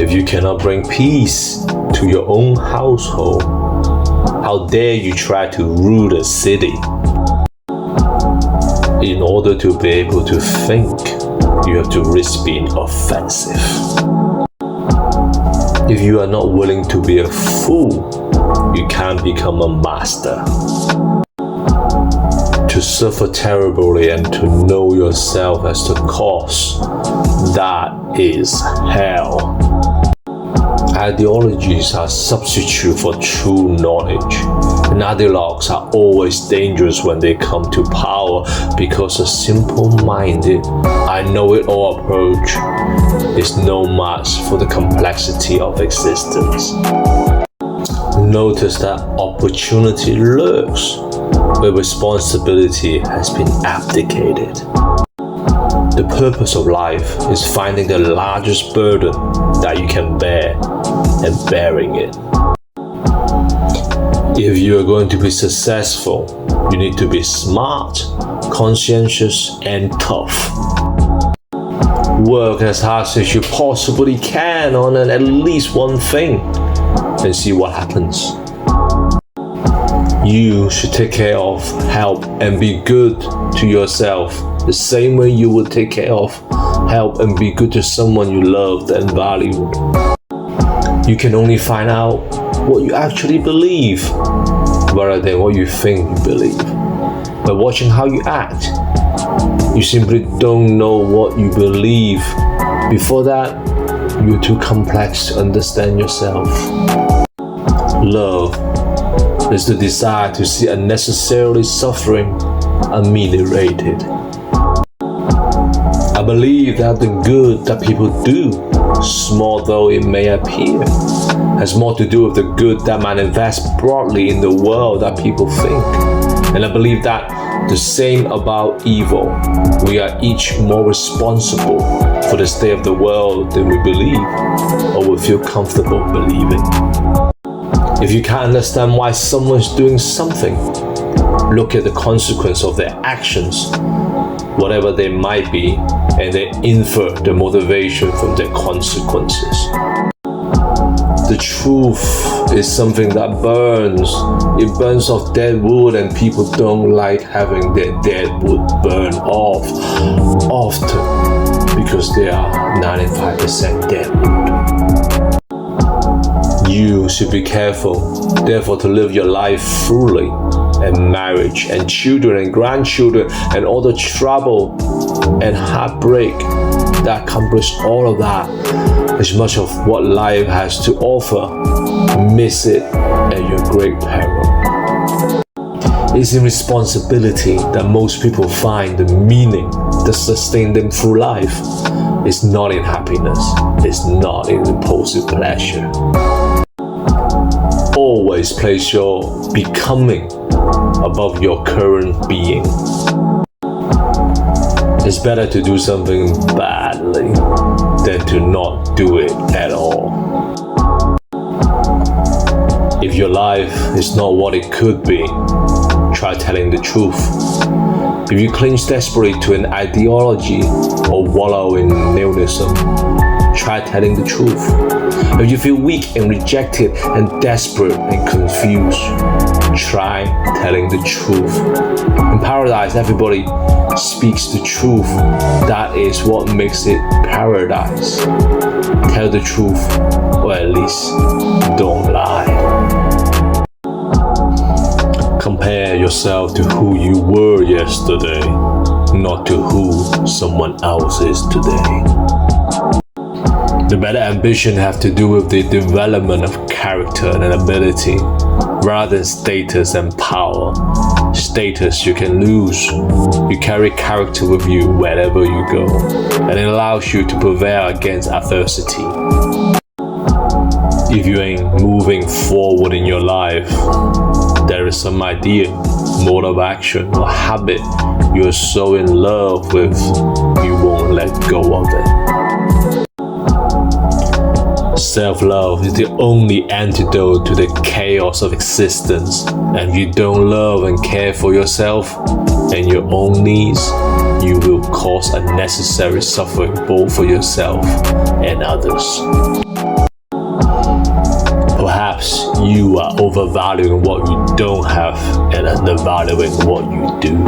If you cannot bring peace to your own household, how dare you try to rule the city? In order to be able to think, you have to risk being offensive. If you are not willing to be a fool, you can't become a master. To suffer terribly and to know yourself as the cause, that is hell. Ideologies are substitute for true knowledge, and ideologues are always dangerous when they come to power because a simple-minded, I-know-it-all approach is no match for the complexity of existence. Notice that opportunity lurks where responsibility has been abdicated. The purpose of life is finding the largest burden that you can bear and bearing it. If you are going to be successful, you need to be smart, conscientious, and tough. Work as hard as you possibly can on at least one thing and see what happens. You should take care of, help, and be good to yourself the same way you would take care of, help, and be good to someone you loved and valued. You can only find out what you actually believe rather than what you think you believe by watching how you act. You simply don't know what you believe. Before that, you're too complex to understand yourself. Love is the desire to see unnecessarily suffering ameliorated. I believe that the good that people do, small though it may appear, has more to do with the good that manifests broadly in the world that people think. And I believe that the same about evil. We are each more responsible for the state of the world than we believe or would feel comfortable believing. If you can't understand why someone's doing something, look at the consequence of their actions, whatever they might be, and then infer the motivation from their consequences. The truth is something that burns. It burns off dead wood, and people don't like having their dead wood burn off often because they are 95% dead wood. You should be careful, therefore, to live your life fully, and marriage and children and grandchildren and all the trouble and heartbreak that accomplish all of that. As much of what life has to offer, miss it at your great peril. It's in responsibility that most people find the meaning that sustains them through life. It's not in happiness. It's not in impulsive pleasure. Always place your becoming above your current being. It's better to do something badly than to not do it at all. If your life is not what it could be, try telling the truth. If you cling desperately to an ideology or wallow in nihilism, try telling the truth. If you feel weak and rejected and desperate and confused, try telling the truth. In paradise, everybody speaks the truth. That is what makes it paradise. Tell the truth, or at least don't lie. Compare yourself to who you were yesterday, not to who someone else is today. The better ambition have to do with the development of character and ability, rather than status and power. Status you can lose. You carry character with you wherever you go, and it allows you to prevail against adversity. If you ain't moving forward in your life, there is some idea, mode of action, or habit you're so in love with, you won't let go of it. Self-love is the only antidote to the chaos of existence, and if you don't love and care for yourself and your own needs, you will cause unnecessary suffering both for yourself and others. others. Perhaps you are overvaluing what you don't have and undervaluing what you do.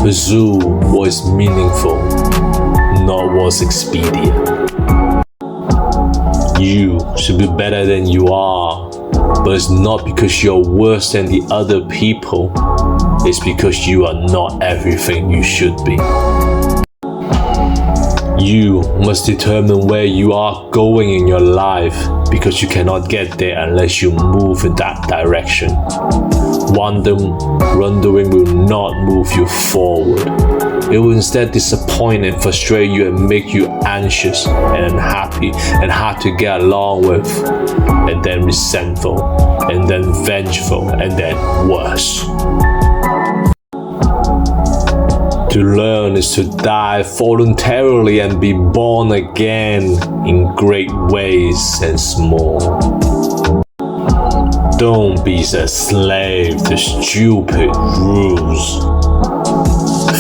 Pursue what is meaningful, not what's expedient. You should be better than you are, but it's not because you're worse than the other people. It's because you are not everything you should be. You must determine where you are going in your life, because you cannot get there unless you move in that direction. Wandering will not move you forward. It will instead disappoint and frustrate you and make you anxious and unhappy and hard to get along with, and then resentful, and then vengeful, and then worse. To learn is to die voluntarily and be born again in great ways and small. Don't be a slave to stupid rules.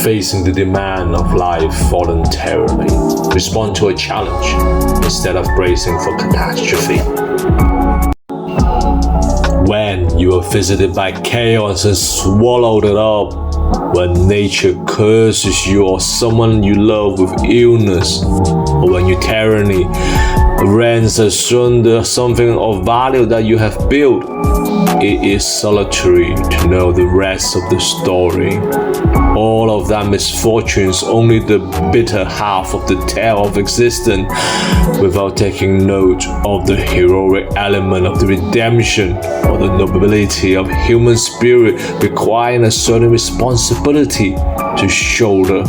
Facing the demand of life voluntarily. Respond to a challenge instead of bracing for catastrophe. When you are visited by chaos and swallowed it up, when nature curses you or someone you love with illness, or when your tyranny rends asunder something of value that you have built, it is solitary to know the rest of the story. All of that misfortune is only the bitter half of the tale of existence, without taking note of the heroic element of the redemption or the nobility of human spirit requiring a certain responsibility to shoulder.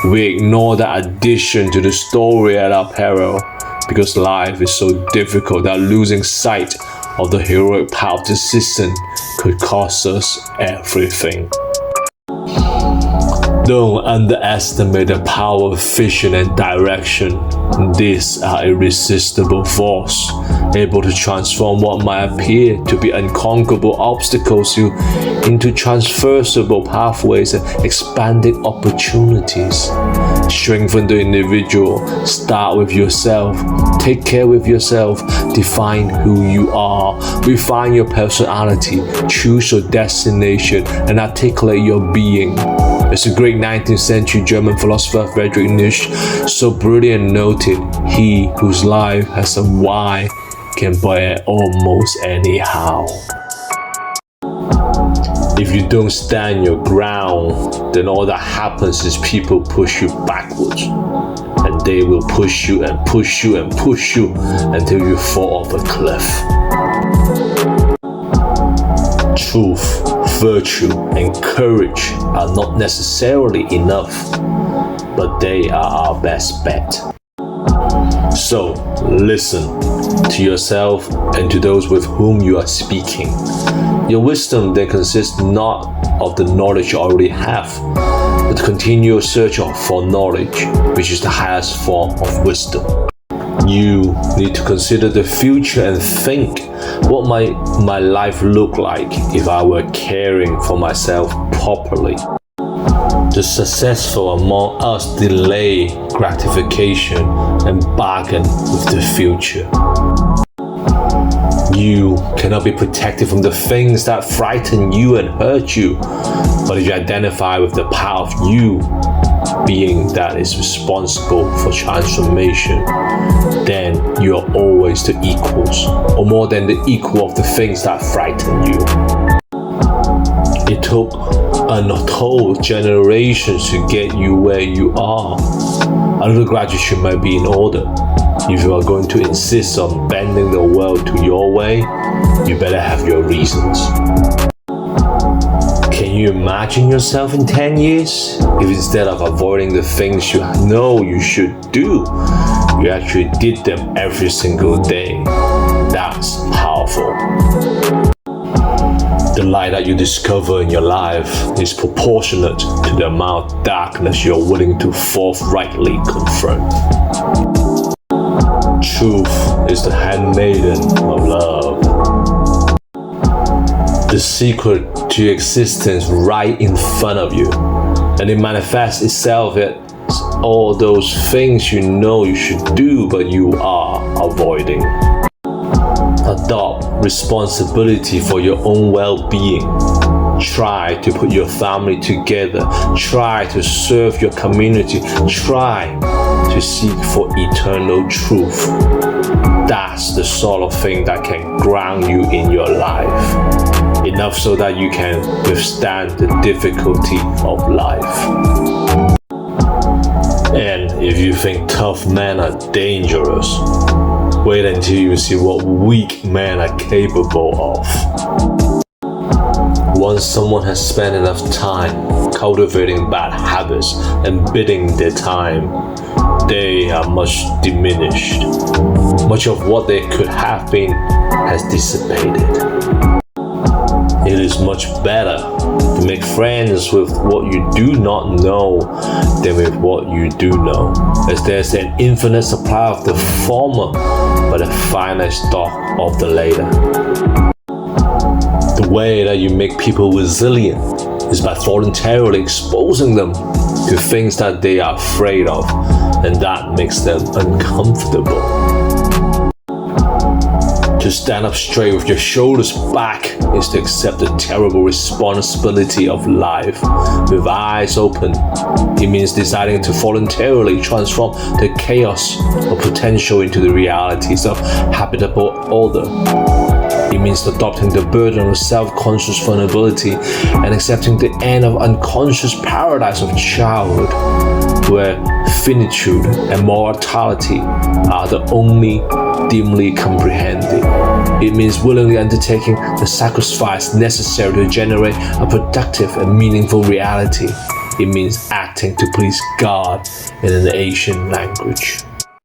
We ignore that addition to the story at our peril, because life is so difficult that losing sight of the heroic power of the system could cost us everything. Don't underestimate the power of vision and direction. These are irresistible force, able to transform what might appear to be unconquerable obstacles into transversable pathways and expanding opportunities. Strengthen the individual. Start with yourself. Take care with yourself. Define who you are. Refine your personality. Choose your destination and articulate your being. As the great 19th century German philosopher Friedrich Nietzsche so brilliantly noted, he whose life has a why can bear almost anyhow. If you don't stand your ground, then all that happens is people push you backwards. And they will push you and push you and push you until you fall off a cliff. Truth, virtue, and courage are not necessarily enough, but they are our best bet. So, listen to yourself and to those with whom you are speaking. Your wisdom then consists not of the knowledge you already have, but the continual search for knowledge, which is the highest form of wisdom. You need to consider the future and think, what might my life look like if I were caring for myself properly? The successful among us delay gratification and bargain with the future. You cannot be protected from the things that frighten you and hurt you, but if you identify with the power of you, being that is responsible for transformation, then you are always the equals, or more than the equal of the things that frighten you. It took untold generations to get you where you are. A little gratitude might be in order. If you are going to insist on bending the world to your way, you better have your reasons. Can you imagine yourself in 10 years? If instead of avoiding the things you know you should do, you actually did them every single day. That's powerful. The light that you discover in your life is proportionate to the amount of darkness you're willing to forthrightly confront. Truth is the handmaiden of love. The secret to existence right in front of you, and it manifests itself all those things you know you should do but you are avoiding. Adopt responsibility for your own well-being. Try to put your family together. Try to serve your community. Try to seek for eternal truth. That's the sort of thing that can ground you in your life. Enough so that you can withstand the difficulty of life. And if you think tough men are dangerous, wait until you see what weak men are capable of. Once someone has spent enough time cultivating bad habits and biding their time, they are much diminished. Much of what they could have been has dissipated. It is much better to make friends with what you do not know than with what you do know, as there's an infinite supply of the former, but a finite stock of the later. The way that you make people resilient is by voluntarily exposing them to things that they are afraid of, and that makes them uncomfortable. To stand up straight with your shoulders back is to accept the terrible responsibility of life with eyes open. It means deciding to voluntarily transform the chaos of potential into the realities of habitable order. It means adopting the burden of self-conscious vulnerability and accepting the end of unconscious paradise of childhood, where finitude and mortality are the only dimly comprehended. It means willingly undertaking the sacrifice necessary to generate a productive and meaningful reality. It means acting to please God in an Asian language.